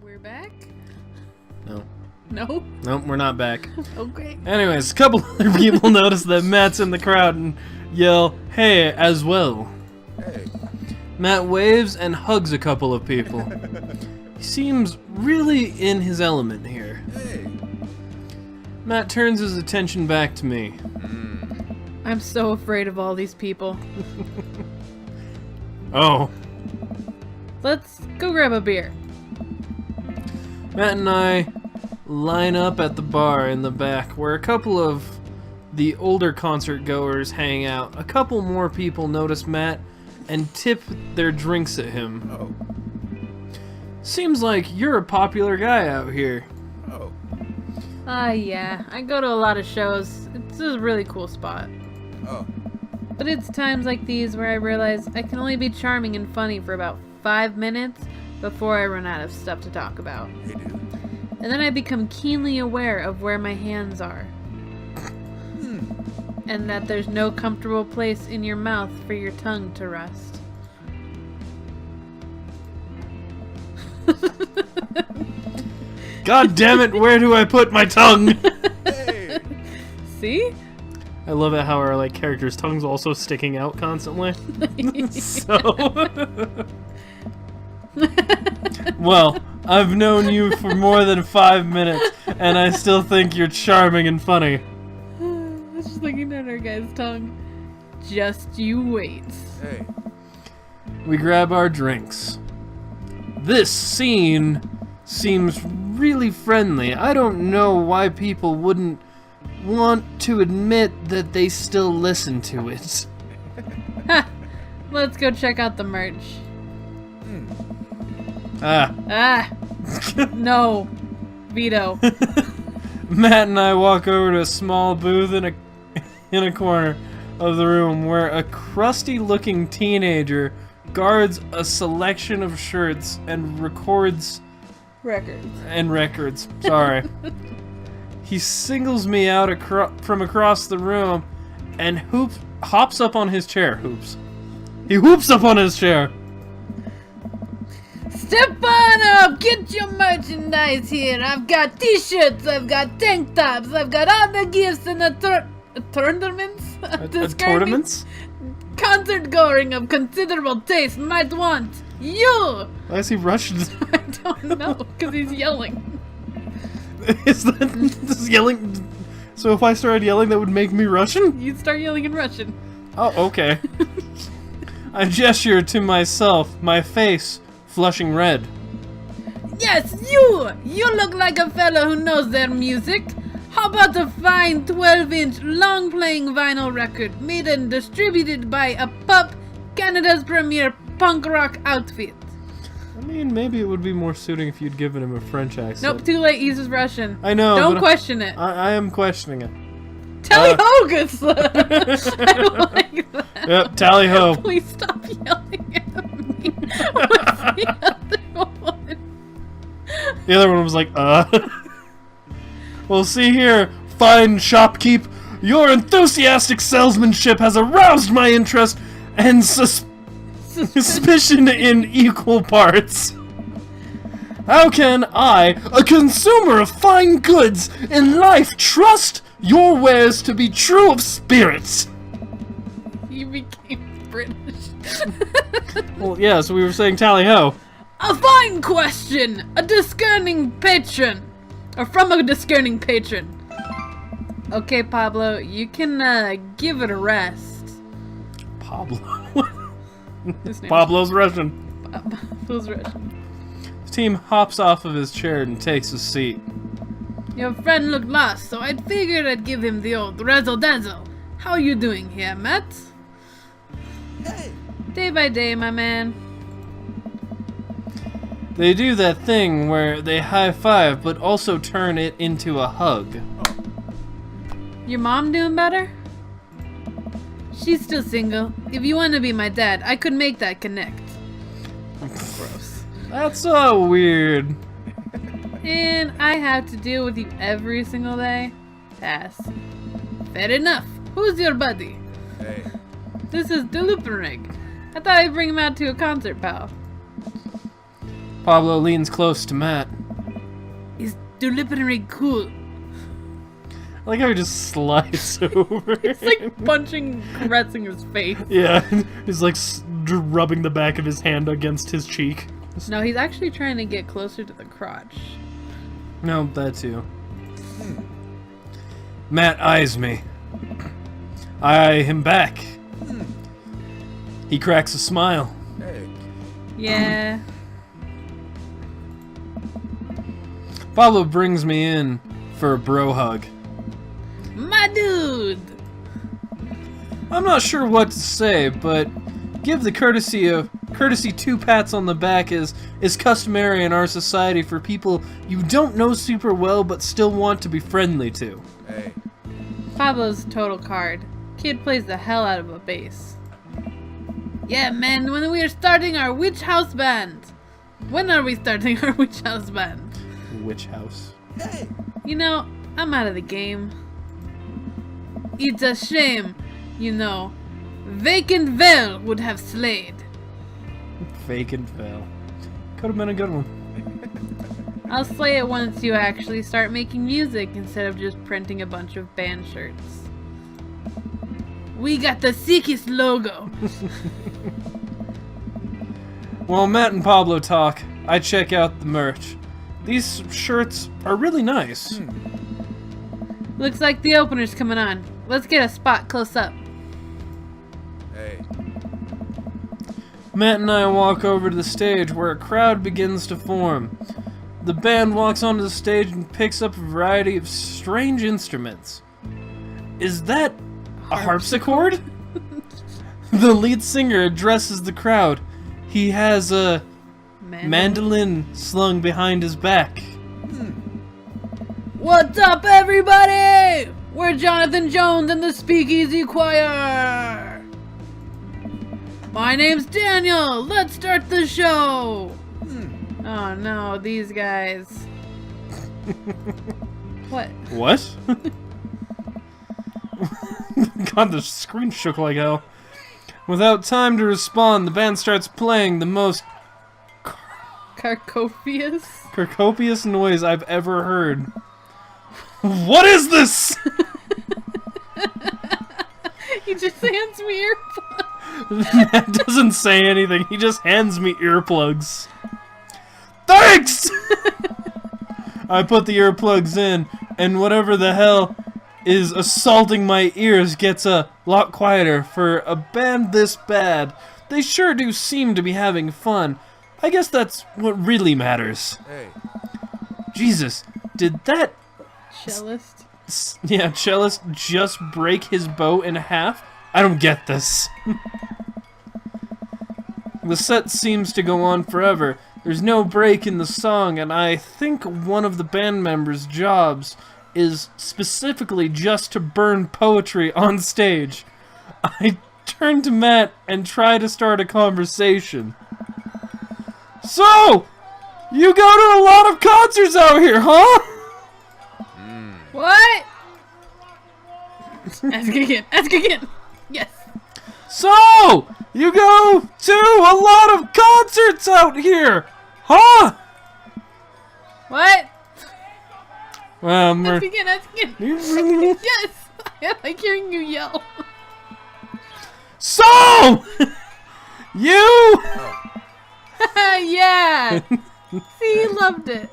We're back? No. No? Nope, we're not back. Okay. Anyways, a couple other people notice that Matt's in the crowd and yell, "Hey," as well. Hey. Matt waves and hugs a couple of people. He seems really in his element here. Hey. Matt turns his attention back to me. I'm so afraid of all these people. Oh. Let's go grab a beer. Matt and I line up at the bar in the back where a couple of the older concert goers hang out. A couple more people notice Matt and tip their drinks at him. Oh. Seems like you're a popular guy out here. Oh. Yeah. I go to a lot of shows. It's a really cool spot. Oh. But it's times like these where I realize I can only be charming and funny for about 5 minutes before I run out of stuff to talk about. Hey, dude. And then I become keenly aware of where my hands are. And that there's no comfortable place in your mouth for your tongue to rest. God damn it, where do I put my tongue? Hey. See? I love it how our characters' tongues also sticking out constantly. So well, I've known you for more than 5 minutes, and I still think you're charming and funny. Just looking at our guy's tongue. Just you wait. Hey. We grab our drinks. This scene seems really friendly. I don't know why people wouldn't want to admit that they still listen to it. Ha! Let's go check out the merch. Ah. No. Veto. Matt and I walk over to a small booth in a corner of the room where a crusty-looking teenager guards a selection of shirts and records records. Sorry. He singles me out from across the room and hops up on his chair. He whoops up on his chair. Step on up! Get your merchandise here! I've got t-shirts, I've got tank tops, I've got all the gifts and the tournaments? Tournaments? Concert going of considerable taste might want. You! Why is he Russian? I don't know, because he's yelling. Is that this yelling? So if I started yelling, that would make me Russian? You start yelling in Russian. Oh, okay. I gesture to myself, my face flushing red. Yes, you! You look like a fellow who knows their music. How about a fine 12-inch long-playing vinyl record made and distributed by a pup, Canada's premier punk rock outfit? I mean, maybe it would be more suiting if you'd given him a French accent. Nope, too late, he's just Russian. I know. Don't but question it. I am questioning it. Tally ho, good slut! I like that. Yep, tally ho. Please stop yelling at me. What's the other one? The other one was like, Well, see here, fine shopkeep. Your enthusiastic salesmanship has aroused my interest and suspicion in equal parts. How can I, a consumer of fine goods in life, trust your wares to be true of spirits? You became British. Well, yeah, so we were saying tally ho. A fine question! A discerning patron! Or from a discerning patron. Okay, Pablo, you can give it a rest. Pablo. His name Pablo's Russian. Pablo's Russian. His team hops off of his chair and takes a seat. Your friend looked lost, so I'd figured I'd give him the old razzle-dazzle. How you doing here, Matt? Hey. Day by day, my man. They do that thing where they high-five but also turn it into a hug. Your mom doing better? She's still single. If you want to be my dad, I could make that connect. Gross. That's so weird. And I have to deal with you every single day? Pass. Fair enough. Who's your buddy? Hey. This is Delupenrig. I thought I'd bring him out to a concert, pal. Pablo leans close to Matt. He's deliberately cool. I like how he just slides over. It's like punching, caressing his face. Yeah, he's like rubbing the back of his hand against his cheek. No, he's actually trying to get closer to the crotch. No, that too. Matt eyes me. I eye him back. He cracks a smile. Hey. Yeah. Pablo brings me in for a bro hug. My dude! I'm not sure what to say, but give the courtesy 2 pats on the back is customary in our society for people you don't know super well but still want to be friendly to. Hey. Pablo's total card. Kid plays the hell out of a bass. Yeah, man, when we are starting our witch house band. When are we starting our witch house band? Witch house. Hey. You know, I'm out of the game. It's a shame, you know. Vacant Veil would have slayed. Vacant Veil. Could have been a good one. I'll slay it once you actually start making music instead of just printing a bunch of band shirts. We got the sickest logo. While Matt and Pablo talk, I check out the merch. These shirts are really nice. Looks like the opener's coming on. Let's get a spot close up. Hey. Matt and I walk over to the stage where a crowd begins to form. The band walks onto the stage and picks up a variety of strange instruments. Is that a harpsichord? The lead singer addresses the crowd. He has a mandolin slung behind his back. What's up, everybody? We're Jonathan Jones and the Speakeasy Choir. My name's Daniel. Let's start the show. Oh no, these guys. What? What? God, the screen shook like hell. Without time to respond, the band starts playing the most Carcopius? copious noise I've ever heard. What is this? He just hands me earplugs. Matt doesn't say anything. He just hands me earplugs. Thanks! I put the earplugs in, and whatever the hell is assaulting my ears gets a lot quieter. For a band this bad, they sure do seem to be having fun. I guess that's what really matters. Hey. Jesus, did that Cellist. cellist just break his bow in half? I don't get this. The set seems to go on forever. There's no break in the song, and I think one of the band members' jobs is specifically just to burn poetry on stage. I turn to Matt and try to start a conversation. So, you go to a lot of concerts out here, huh? What? Ask again. Ask again. Yes. So, you go to a lot of concerts out here, huh? What? Well, Ask again. Ask again. Yes. I like hearing you yell. So, you... Yeah. See, he loved it.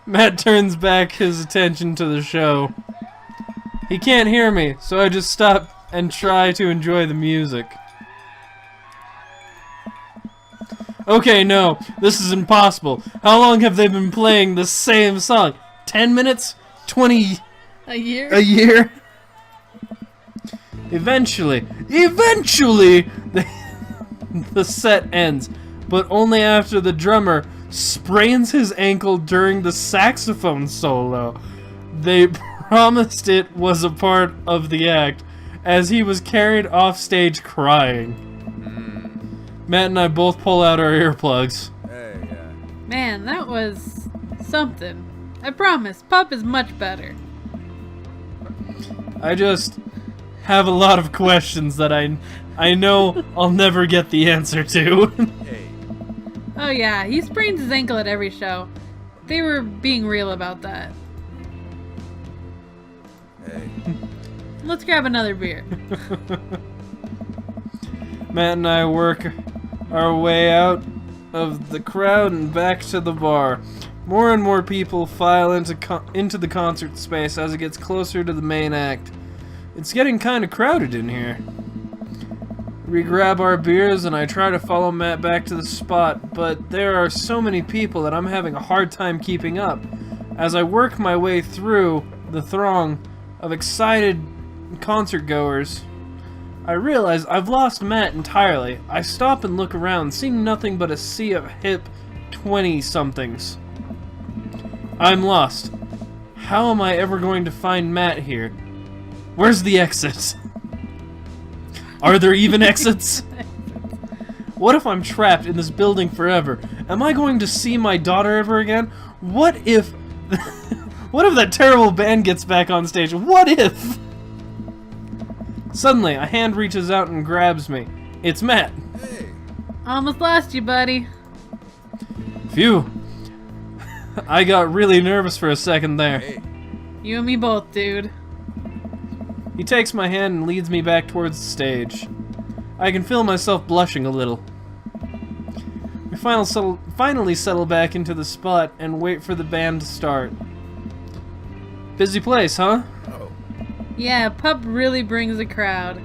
Matt turns back his attention to the show. He can't hear me, so I just stop and try to enjoy the music. Okay, no, this is impossible. How long have they been playing the same song? 10 minutes? 20... A year? A year? Eventually, the set ends, but only after the drummer sprains his ankle during the saxophone solo. They promised it was a part of the act, as he was carried off stage crying. Matt and I both pull out our earplugs. Hey, yeah. Man, that was something. I promise, Pup is much better. I just have a lot of questions that I know I'll never get the answer to. Hey. Oh yeah, he sprains his ankle at every show. They were being real about that. Hey. Let's grab another beer. Matt and I work our way out of the crowd and back to the bar. More and more people file into the concert space as it gets closer to the main act. It's getting kind of crowded in here. We grab our beers and I try to follow Matt back to the spot, but there are so many people that I'm having a hard time keeping up. As I work my way through the throng of excited concert goers, I realize I've lost Matt entirely. I stop and look around, seeing nothing but a sea of hip 20-somethings. I'm lost. How am I ever going to find Matt here? Where's the exit? Are there even exits? What if I'm trapped in this building forever? Am I going to see my daughter ever again? What if... what if that terrible band gets back on stage? What if... Suddenly, a hand reaches out and grabs me. It's Matt. Hey. Almost lost you, buddy. Phew. I got really nervous for a second there. Hey. You and me both, dude. He takes my hand and leads me back towards the stage. I can feel myself blushing a little. We finally settle back into the spot and wait for the band to start. Busy place, huh? Oh. Yeah, Pup really brings a crowd.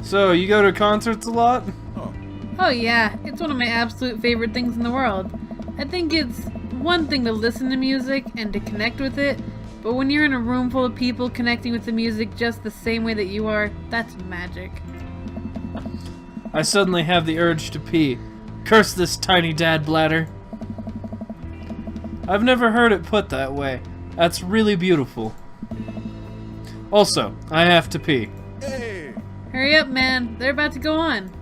So, you go to concerts a lot? Oh. Oh yeah, it's one of my absolute favorite things in the world. I think it's one thing to listen to music and to connect with it, but when you're in a room full of people connecting with the music just the same way that you are, that's magic. I suddenly have the urge to pee. Curse this tiny dad bladder. I've never heard it put that way. That's really beautiful. Also, I have to pee. Hey. Hurry up, man. They're about to go on.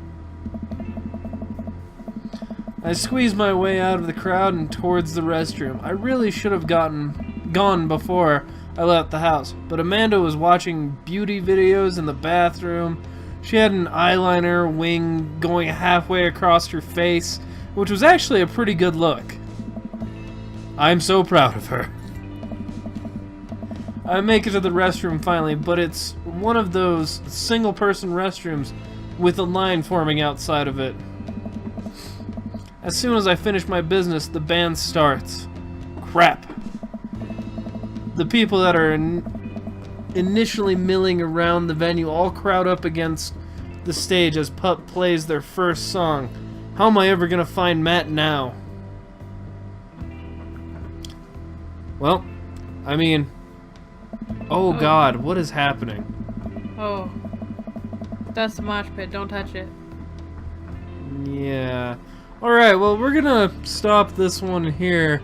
I squeeze my way out of the crowd and towards the restroom. I really should have gone before I left the house, but Amanda was watching beauty videos in the bathroom. She had an eyeliner wing going halfway across her face, which was actually a pretty good look. I'm so proud of her. I make it to the restroom finally, but it's one of those single-person restrooms with a line forming outside of it. As soon as I finish my business, the band starts. Crap. The people that are initially milling around the venue all crowd up against the stage as Pup plays their first song. How am I ever gonna find Matt now? Well, I mean... Oh god, what is happening? Oh. That's the mosh pit. Don't touch it. Yeah. Alright, well, we're gonna stop this one here.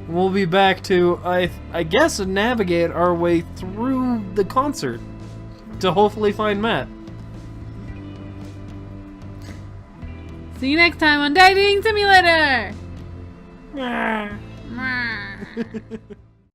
We'll be back to, I guess, navigate our way through the concert to hopefully find Matt. See you next time on Dating Simulator!